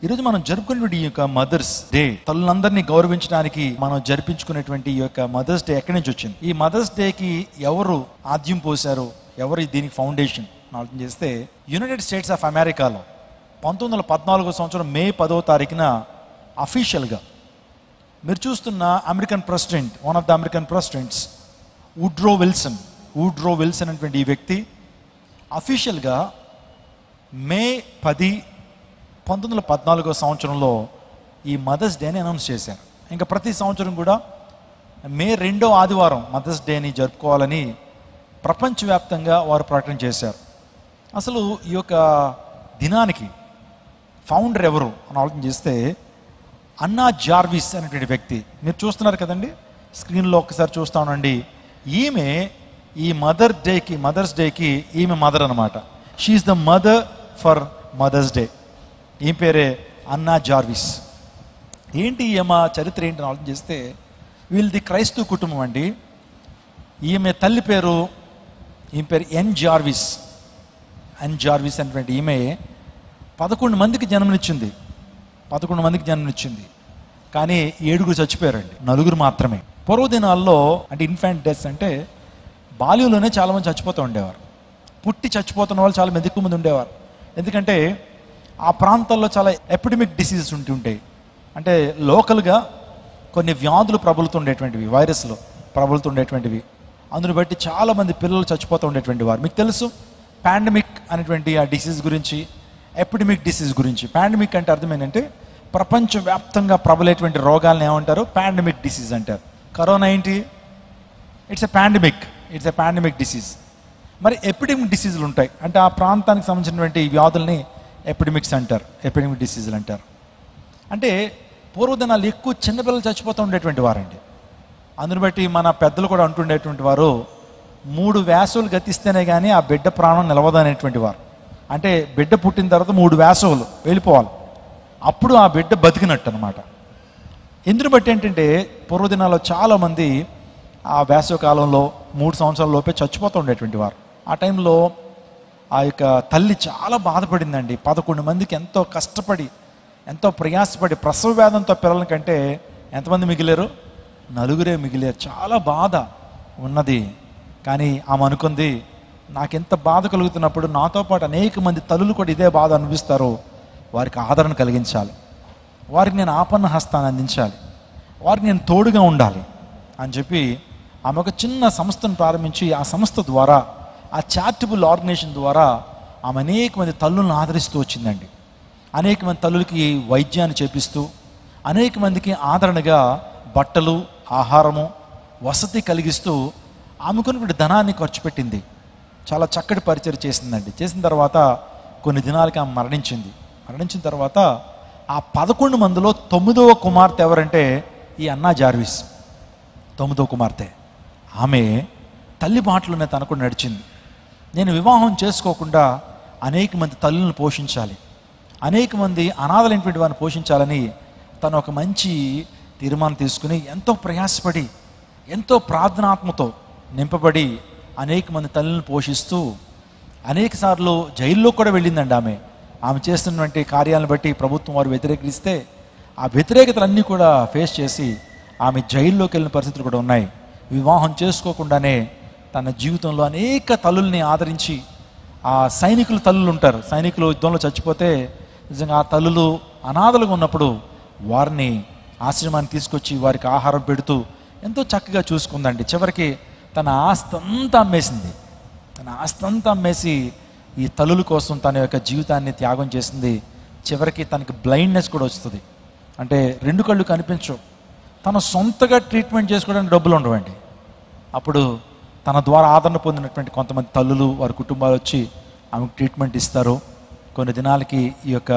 ఈరోజు మనం జరుపుకునేటువంటి ఈ యొక్క మదర్స్ డే, తల్లులందరినీ గౌరవించడానికి మనం జరిపించుకునేటువంటి ఈ యొక్క మదర్స్ డే ఎక్కడి నుంచి వచ్చింది? ఈ మదర్స్ డేకి ఎవరు ఆద్యం పోశారు, ఎవరు దీనికి ఫౌండేషన్ ఆలోచన చేస్తే, యునైటెడ్ స్టేట్స్ ఆఫ్ అమెరికాలో 1914 సంవత్సరం మే 10వ తారీఖున అఫీషియల్గా మీరు చూస్తున్న American president, one of the American presidents Woodrow Wilson అనేటువంటి ఈ వ్యక్తి అఫీషియల్గా మే 10, 1914 సంవత్సరంలో ఈ మదర్స్ డేని అనౌన్స్ చేశారు. ఇంకా ప్రతి సంవత్సరం కూడా మే 2వ ఆదివారం మదర్స్ డేని జరుపుకోవాలని ప్రపంచవ్యాప్తంగా వారు ప్రకటన చేశారు. అసలు ఈ యొక్క దినానికి ఫౌండర్ ఎవరు అని ఆలోచన చేస్తే, అన్నా జార్విస్ అనేటువంటి వ్యక్తి. మీరు చూస్తున్నారు కదండి స్క్రీన్లో, ఒక్కసారి చూస్తా ఉండండి. ఈమె ఈ మదర్స్ డేకి ఈమె మదర్ అనమాట. She is the mother for mother's day. ఈ పేరే అన్నా జార్విస్. ఏంటి ఈమె చరిత్ర ఏంటని ఆలోచన చేస్తే, వీళ్ళది క్రైస్తవ కుటుంబం అండి. ఈమె తల్లి పేరు ఎన్ జార్విస్ అనేటువంటి ఈమె 11 మందికి జన్మనిచ్చింది. 11 మందికి జన్మనిచ్చింది, కానీ 7 చచ్చిపోయారండి, 4 మాత్రమే. పూర్వదినాల్లో అంటే ఇన్ఫాంట్ డెత్స్ అంటే బాల్యంలోనే చాలామంది చచ్చిపోతూ ఉండేవారు. పుట్టి చచ్చిపోతున్న వాళ్ళు చాలా మంది, ఎక్కువ మంది ఉండేవారు. ఎందుకంటే ఆ ప్రాంతాల్లో చాలా ఎపిడమిక్ డిసీజెస్ ఉంటుంటాయి. అంటే లోకల్గా కొన్ని వ్యాధులు ప్రబలుతుండేటువంటివి, వైరస్లు ప్రబలుతుండేటువంటివి. అందుని బట్టి చాలామంది పిల్లలు చచ్చిపోతూ ఉండేటువంటి వారు. మీకు తెలుసు పాండమిక్ అనేటువంటి ఆ డిసీజ్ గురించి, ఎపిడమిక్ డిసీజ్ గురించి. పాండమిక్ అంటే అర్థం ఏంటంటే ప్రపంచవ్యాప్తంగా ప్రబలేటువంటి రోగాలను ఏమంటారు? పాండమిక్ డిసీజ్ అంటారు. కరోనా ఏంటి? It's a pandemic disease. మరి ఎపిడమిక్ డిసీజులు ఉంటాయి, అంటే ఆ ప్రాంతానికి సంబంధించినటువంటి వ్యాధుల్ని ఎపిడమిక్ డిసీజులు అంటారు. అంటే పూర్వదినాలు ఎక్కువ చిన్నపిల్లలు చచ్చిపోతూ ఉండేటువంటి వారండి. అందుని బట్టి మన పెద్దలు కూడా అంటుండేటువంటి వారు, 3 వేసవులు గతిస్తేనే కానీ ఆ బిడ్డ ప్రాణం నిలవదు అనేటువంటి వారు. అంటే బిడ్డ పుట్టిన తర్వాత 3 వేసవులు వెళ్ళిపోవాలి, అప్పుడు ఆ బిడ్డ బతికినట్టు అనమాట. ఎందుని బట్టి ఏంటంటే పూర్వదినాల్లో చాలామంది ఆ వేసవ కాలంలో 3 సంవత్సరాల లోపే చచ్చిపోతూ ఉండేటువంటి వారు. ఆ టైంలో ఆ యొక్క తల్లి చాలా బాధపడిందండి. 11 మందికి ఎంతో కష్టపడి, ఎంతో ప్రయాసపడి, ప్రసవ వేదంతో పిల్లల కంటే ఎంతమంది మిగిలారు? 4 మిగిలారు. చాలా బాధ ఉన్నది. కానీ ఆమె అనుకుంది, నాకెంత బాధ కలుగుతున్నప్పుడు నాతో పాటు అనేక మంది తల్లులు కూడా ఇదే బాధ అనిపిస్తారు, వారికి ఆదరణ కలిగించాలి, వారికి నేను ఆపన్న హస్తాన్ని అందించాలి, వారికి నేను తోడుగా ఉండాలి అని చెప్పి ఆమె ఒక చిన్న సంస్థను ప్రారంభించి, ఆ సంస్థ ద్వారా, ఆ చారిటబుల్ ఆర్గనైజేషన్ ద్వారా ఆమె అనేక మంది తల్లులను ఆదరిస్తూ వచ్చిందండి. అనేక మంది తల్లులకి వైద్యాన్ని చేపిస్తూ, అనేక మందికి ఆదరణగా బట్టలు, ఆహారము, వసతి కలిగిస్తూ ఆమెకున్నటువంటి ధనాన్ని ఖర్చు పెట్టింది. చాలా చక్కటి పరిచయం చేసిందండి. చేసిన తర్వాత కొన్ని దినాలకి ఆమె మరణించిన తర్వాత ఆ 11 మందిలో 9వ కుమార్తె ఎవరంటే ఈ అన్నా జార్విస్. 9వ కుమార్తె. ఆమె తల్లి బాటలోనే తనకు నడిచింది. నేను వివాహం చేసుకోకుండా అనేక మంది తల్లులను పోషించాలి, అనేక మంది అనాథలైనటువంటి వారిని పోషించాలని తను ఒక మంచి తీర్మానం తీసుకుని, ఎంతో ప్రయాసపడి, ఎంతో ప్రార్థనాత్మతో నింపబడి అనేక మంది తల్లులను పోషిస్తూ అనేక సార్లు జైల్లో కూడా వెళ్ళిందండి. ఆమె చేస్తున్నటువంటి కార్యాలను బట్టి ప్రభుత్వం వారు వ్యతిరేకిస్తే ఆ వ్యతిరేకతలన్నీ కూడా ఫేస్ చేసి ఆమె జైల్లోకి వెళ్ళిన పరిస్థితులు కూడా ఉన్నాయి. వివాహం చేసుకోకుండానే తన జీవితంలో అనేక తల్లుల్ని ఆదరించి, ఆ సైనికులు తల్లులు ఉంటారు, సైనికులు యుద్ధంలో చచ్చిపోతే నిజంగా ఆ తల్లులు అనాథలుగా ఉన్నప్పుడు వారిని ఆశ్రమాన్ని తీసుకొచ్చి వారికి ఆహారం పెడుతూ ఎంతో చక్కగా చూసుకుందండి. చివరికి తన ఆస్తి అంతా అమ్మేసి ఈ తల్లుల కోసం తన యొక్క జీవితాన్ని త్యాగం చేసింది. చివరికి తనకి బ్లైండ్నెస్ కూడా వస్తుంది, అంటే 2 కళ్ళు కనిపించవు. తన సొంతగా ట్రీట్మెంట్ చేసుకోవడానికి డబ్బులు ఉండవండి. అప్పుడు తన ద్వారా ఆదరణ పొందినటువంటి కొంతమంది తల్లులు, వారి కుటుంబాలు వచ్చి ఆమెకు ట్రీట్మెంట్ ఇస్తారు. కొన్ని దినాలకి ఈ యొక్క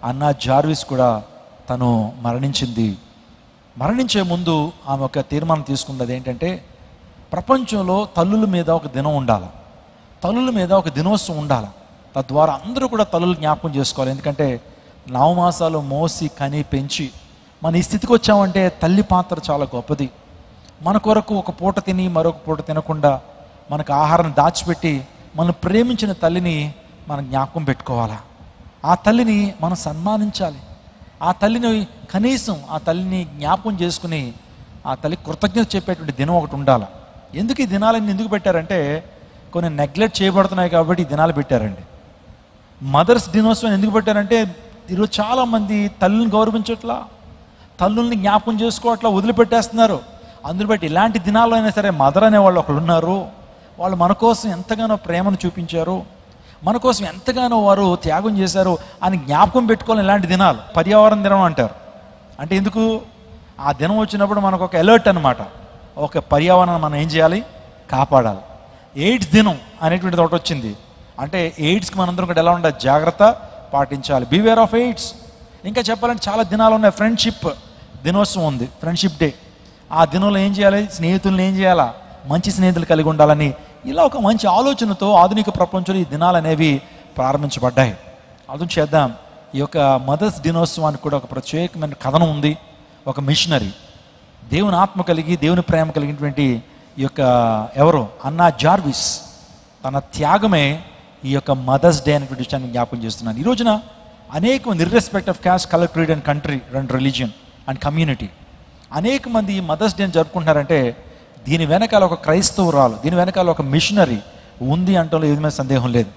అన్నా జార్విస్ కూడా తను మరణించే ముందు ఆమె ఒక తీర్మానం తీసుకున్నది ఏంటంటే, ప్రపంచంలో తల్లుల మీద ఒక దినం ఉండాలి, తల్లుల మీద ఒక దినోత్సవం ఉండాలి. తద్వారా అందరూ కూడా తల్లులు జ్ఞాపకం చేసుకోవాలి. ఎందుకంటే 9 మాసాలు మోసి కని పెంచి మన ఈ స్థితికి వచ్చామంటే తల్లి పాత్ర చాలా గొప్పది. మన కొరకు ఒక పూట తిని మరొక పూట తినకుండా మనకు ఆహారం దాచిపెట్టి మనం ప్రేమించిన తల్లిని మనం జ్ఞాపకం పెట్టుకోవాలా. ఆ తల్లిని మనం సన్మానించాలి. ఆ తల్లిని కనీసం ఆ తల్లిని జ్ఞాపకం చేసుకుని ఆ తల్లి కృతజ్ఞత చెప్పేటువంటి దినం ఒకటి ఉండాలి. ఎందుకు ఈ దినాలన్నీ ఎందుకు పెట్టారంటే కొన్ని నెగ్లెక్ట్ చేయబడుతున్నాయి కాబట్టి ఈ దినాలు పెట్టారండి. మదర్స్ దినోత్సవం ఎందుకు పెట్టారంటే ఈరోజు చాలామంది తల్లిని గౌరవించట్లా, తల్లుల్ని జ్ఞాపకం చేసుకోవట్లా, వదిలిపెట్టేస్తున్నారు. అందులో బట్టి ఇలాంటి దినాల్లో అయినా సరే మదర్ అనేవాళ్ళు ఒకళ్ళు ఉన్నారు. వాళ్ళు మన కోసం ఎంతగానో ప్రేమను చూపించారు, మన కోసం ఎంతగానో వారు త్యాగం చేశారు అని జ్ఞాపకం పెట్టుకోవాలి. ఇలాంటి దినాలు పర్యావరణ దినం అంటారు. అంటే ఎందుకు? ఆ దినం వచ్చినప్పుడు మనకు ఒక అలర్ట్ అనమాట. ఒక పర్యావరణం మనం ఏం చేయాలి? కాపాడాలి. ఎయిడ్స్ దినం అనేటువంటిది ఒకటి వచ్చింది. అంటే ఎయిడ్స్కి మనందరం కూడా ఎలా ఉండాలి? జాగ్రత్త పాటించాలి. Beware of AIDS. ఇంకా చెప్పాలంటే చాలా దినాలు ఉన్నాయి. ఫ్రెండ్షిప్ దినోత్సవం ఉంది, ఫ్రెండ్షిప్ డే. ఆ దినంలో ఏం చేయాలి? స్నేహితులను ఏం చేయాలా? మంచి స్నేహితులు కలిగి ఉండాలని ఇలా ఒక మంచి ఆలోచనతో ఆధునిక ప్రపంచంలో ఈ దినాలు అనేవి ప్రారంభించబడ్డాయి. ఆలోచన చేద్దాం. ఈ యొక్క మదర్స్ దినోత్సవానికి కూడా ఒక ప్రత్యేకమైన కథనం ఉంది. ఒక మిషనరీ, దేవుని ఆత్మ కలిగి దేవుని ప్రేమ కలిగినటువంటి ఈ యొక్క ఎవరు అన్నా జార్విస్, తన త్యాగమే ఈ యొక్క మదర్స్ డే అనేటువంటి విషయాన్ని జ్ఞాపకం చేస్తున్నాను. ఈ రోజున అనేక మంది irrespective of caste, colour, creed and country and religion and community అనేక మంది ఈ మదర్స్ డేని జరుపుకుంటున్నారంటే దీని వెనకాల ఒక క్రైస్తవురాలు, దీని వెనకాల ఒక మిషనరీ ఉంది అంటలో ఏది మీద సందేహం లేదు.